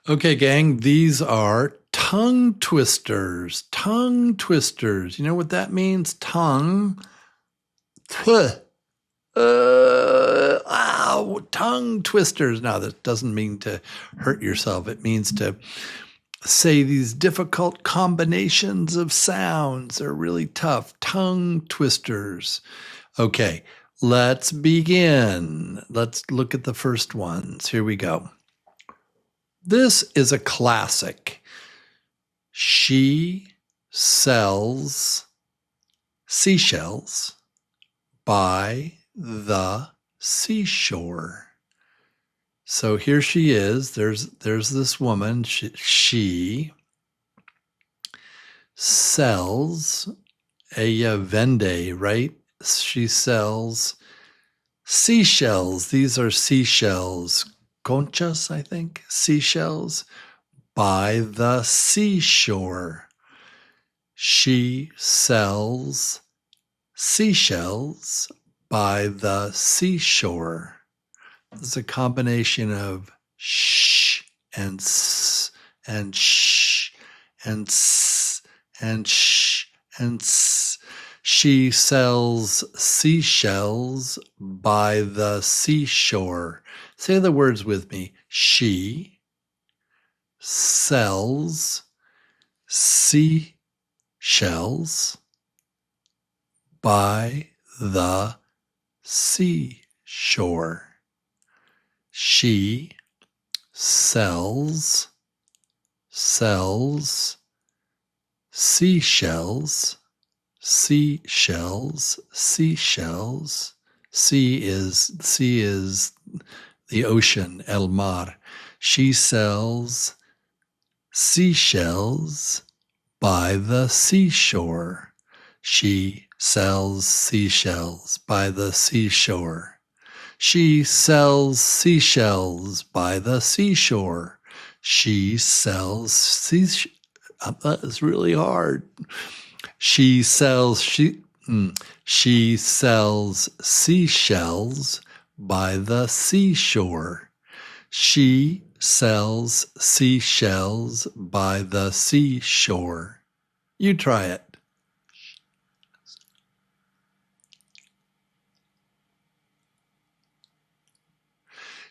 Okay, gang, these are tongue twisters. Tongue twisters. You know what that means? Tongue. Tuh. Tongue twisters. Now, that doesn't mean to hurt yourself. It means to say these difficult combinations of sounds. They're really tough. Tongue twisters. Okay, let's begin. Let's look at the first ones. Here we go. This is a classic. She sells seashells by the seashore. So here she is. There's this woman. She sells vende, right? She sells seashells. These are seashells. Conchas, I think, seashells, by the seashore. She sells seashells by the seashore. It's a combination of sh and s and sh and s and sh and s. She sells seashells by the seashore. Say the words with me. She sells seashells by the seashore. She sells seashells. Sea is the ocean, el mar. She sells seashells by the seashore. She sells seashells by the seashore. She sells seashells by the seashore. She sells seashells. That is really hard. She sells seashells by the seashore. She sells seashells by the seashore. You try it.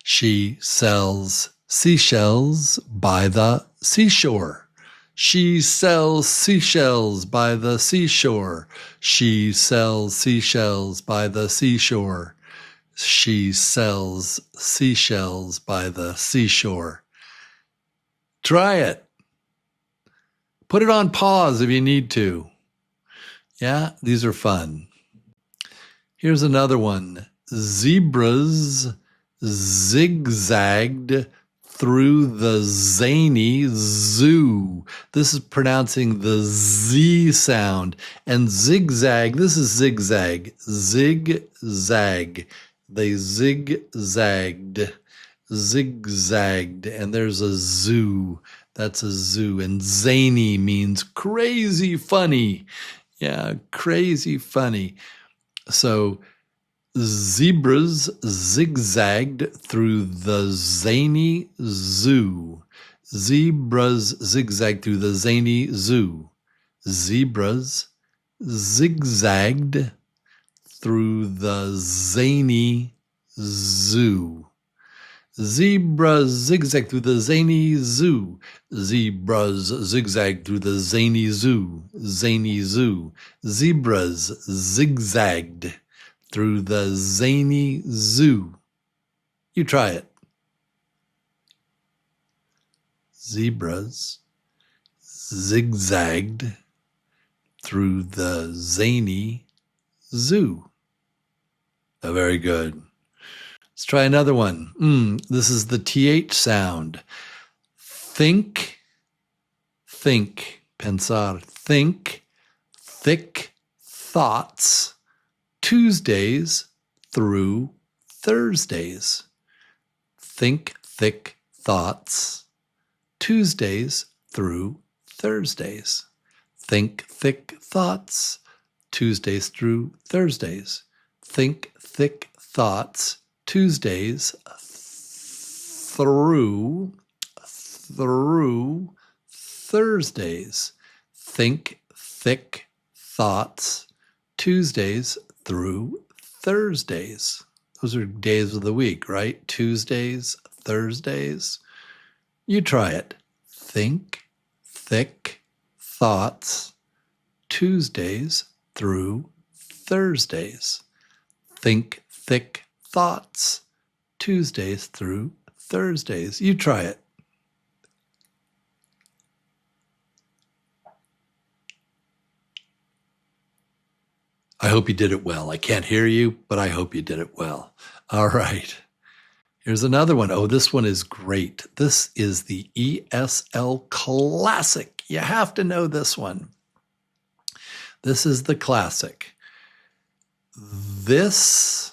She sells seashells by the seashore. She sells seashells by the seashore. She sells seashells by the seashore. She sells seashells by the seashore. Try it. Put it on pause if you need to. Yeah, these are fun. Here's another one. Zebras zigzagged through the zany zoo. This is pronouncing the Z sound. And zigzag, this is zigzag. Zigzag. They zigzagged. And there's a zoo. That's a zoo. And zany means crazy funny. Yeah, crazy funny. So zebras zigzagged through the zany zoo. Zebras zigzagged through the zany zoo. Zebras zigzagged through the zany zoo. Zebras zigzagged through the zany zoo. Zebras zigzagged through the zany zoo. Zany zoo. Zebras zigzagged through the zany zoo. You try it. Zebras zigzagged through the zany zoo. Oh, very good. Let's try another one. This is the TH sound. Think, pensar, think, thick thoughts, Tuesdays through Thursdays. Think thick thoughts, Tuesdays through Thursdays. Think thick thoughts, Tuesdays through Thursdays. Think thick thoughts, Tuesdays through through Thursdays. Think thick thoughts, Tuesdays through Thursdays. Those are days of the week, right? Tuesdays, Thursdays. You try it. Think thick thoughts, Tuesdays through Thursdays. Think thick thoughts, Tuesdays through Thursdays. You try it. I hope you did it well. I can't hear you, but I hope you did it well. All right. Here's another one. Oh, this one is great. This is the ESL Classic. You have to know this one. This is the classic. This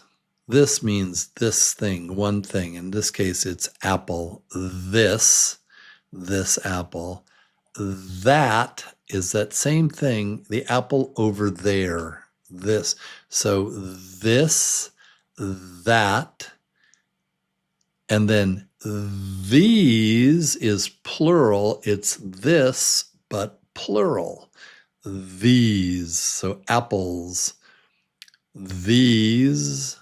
means this thing, one thing. In this case, it's apple. This apple. That is that same thing, the apple over there. This. So this, that, and then these is plural. It's this, but plural. These. So apples. These.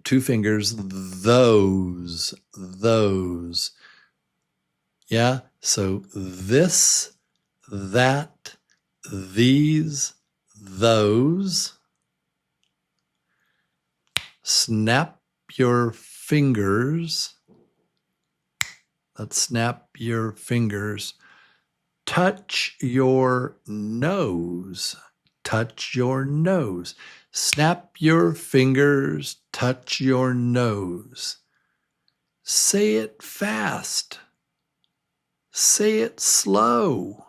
Two fingers. Those. Yeah. So this, that, these, those. Snap your fingers. Let's snap your fingers. Touch your nose. Touch your nose. Snap your fingers. Touch your nose. Say it fast. Say it slow.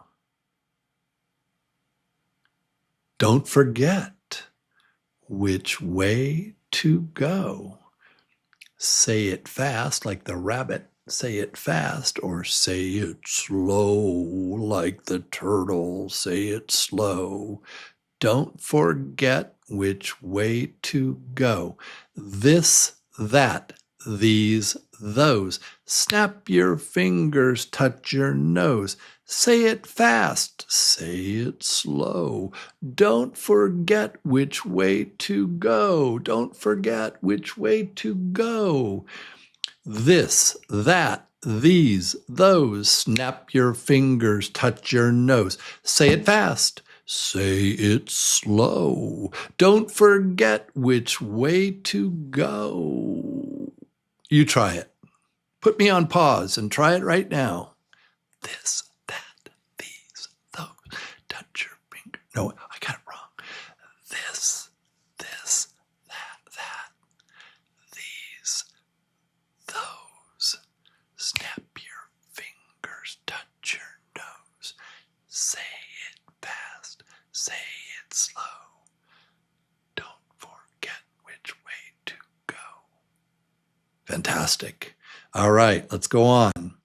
Don't forget which way to go. Say it fast like the rabbit. Say it fast, or say it slow like the turtle. Say it slow. Don't forget which way to go. This, that, these, those. Snap your fingers, touch your nose. Say it fast, say it slow. Don't forget which way to go. Don't forget which way to go. This, that, these, those. Snap your fingers, touch your nose. Say it fast, say it slow. Don't forget which way to go. You try it. Put me on pause and try it right now. This, that, these, those. Touch your finger. No, I got it wrong. This, that, these, those. Snap your fingers, touch your nose. Say it fast, say it slow. Don't forget which way to go. Fantastic. All right, let's go on.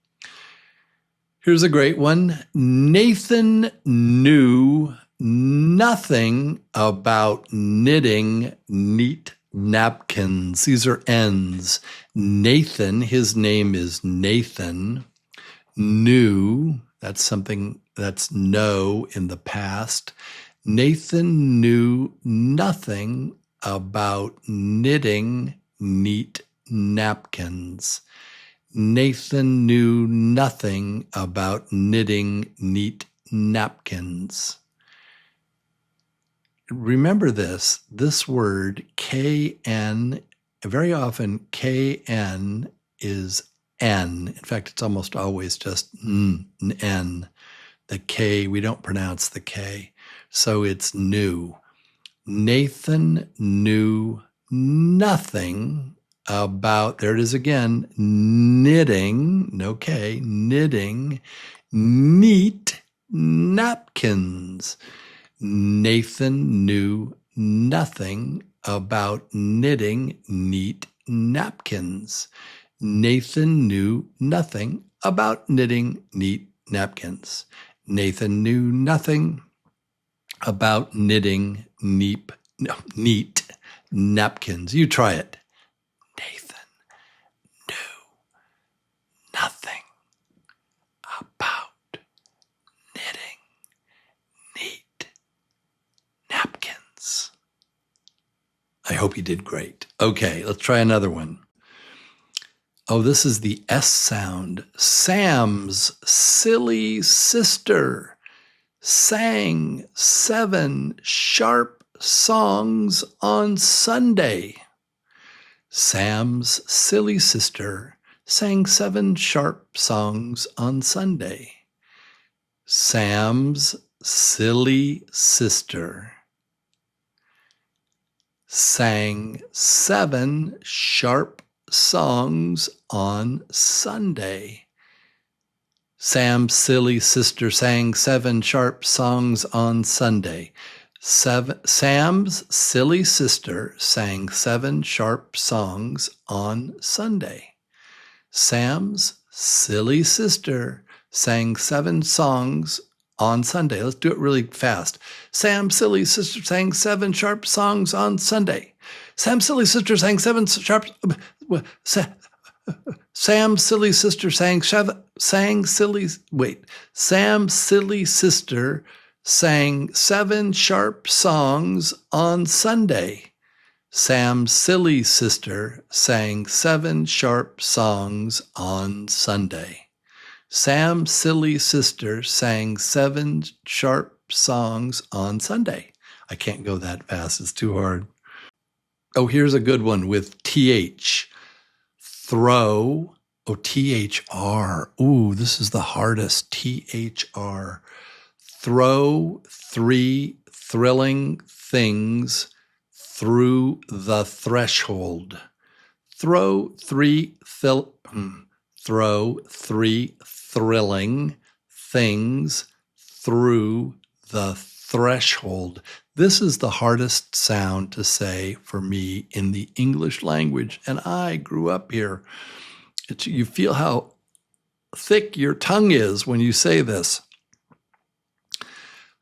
Here's a great one. Nathan knew nothing about knitting neat napkins. These are N's. Nathan, his name is Nathan, knew, that's something that's know in the past. Nathan knew nothing about knitting neat napkins. Nathan knew nothing about knitting neat napkins. Remember this word KN, very often KN is N. In fact, it's almost always just N. The K, we don't pronounce the K. So it's new. Nathan knew nothing about, there it is again, knitting, no K, knitting neat napkins. Nathan knew nothing about knitting neat napkins. Nathan knew nothing about knitting neat napkins. Nathan knew nothing about knitting neat napkins. You try it. Nathan knew I hope you did great. Okay, let's try another one. Oh, this is the S sound. Sam's silly sister sang 7 sharp songs on Sunday. Sam's silly sister sang 7 sharp songs on Sunday. Sam's silly sister sang 7 sharp songs on Sunday. Sam's silly sister sang 7 sharp songs on Sunday. Sam's silly sister sang 7 sharp songs on Sunday. Sam's silly sister sang 7 songs on Sunday. Let's do it really fast. Sam's silly sister sang 7 sharp songs on Sunday. Sam's silly sister sang 7 sharp. Sam's silly sister sang silly. Wait. Sam's silly sister sang 7 sharp songs on Sunday. Sam's silly sister sang 7 sharp songs on Sunday. Sam's silly sister sang 7 sharp songs on Sunday. I can't go that fast. It's too hard. Oh, here's a good one with TH. Throw. Oh, THR. Ooh, this is the hardest. THR. Throw 3 thrilling things through the threshold. Throw 3 thrilling things through the threshold. This is the hardest sound to say for me in the English language, and I grew up here. You feel how thick your tongue is when you say this.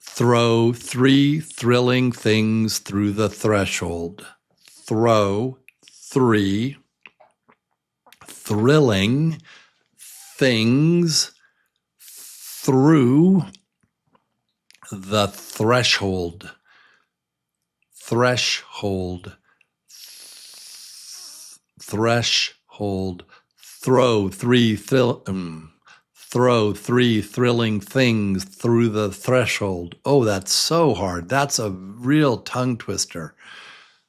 Throw 3 thrilling things through the threshold. Throw 3 thrilling things through the threshold. Threshold. Threshold. Throw 3 thrilling things through the threshold. Oh, that's so hard. That's a real tongue twister.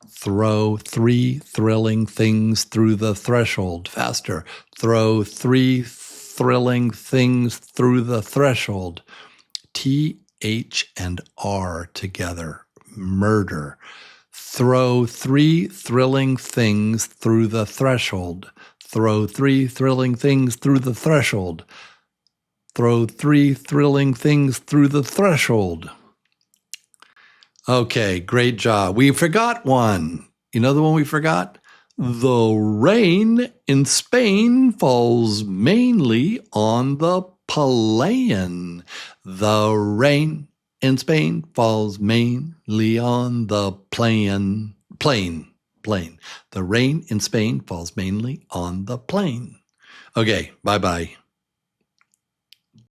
Throw 3 thrilling things through the threshold. Faster. Throw 3 thrilling things through the threshold. T, H, and R together. Murder. Throw 3 thrilling things through the threshold. Throw 3 thrilling things through the threshold. Throw 3 thrilling things through the threshold. Okay, great job. We forgot one. You know the one we forgot? The rain in Spain falls mainly on the plain. The rain in Spain falls mainly on the plain. The rain in Spain falls mainly on the plain. Okay, bye-bye.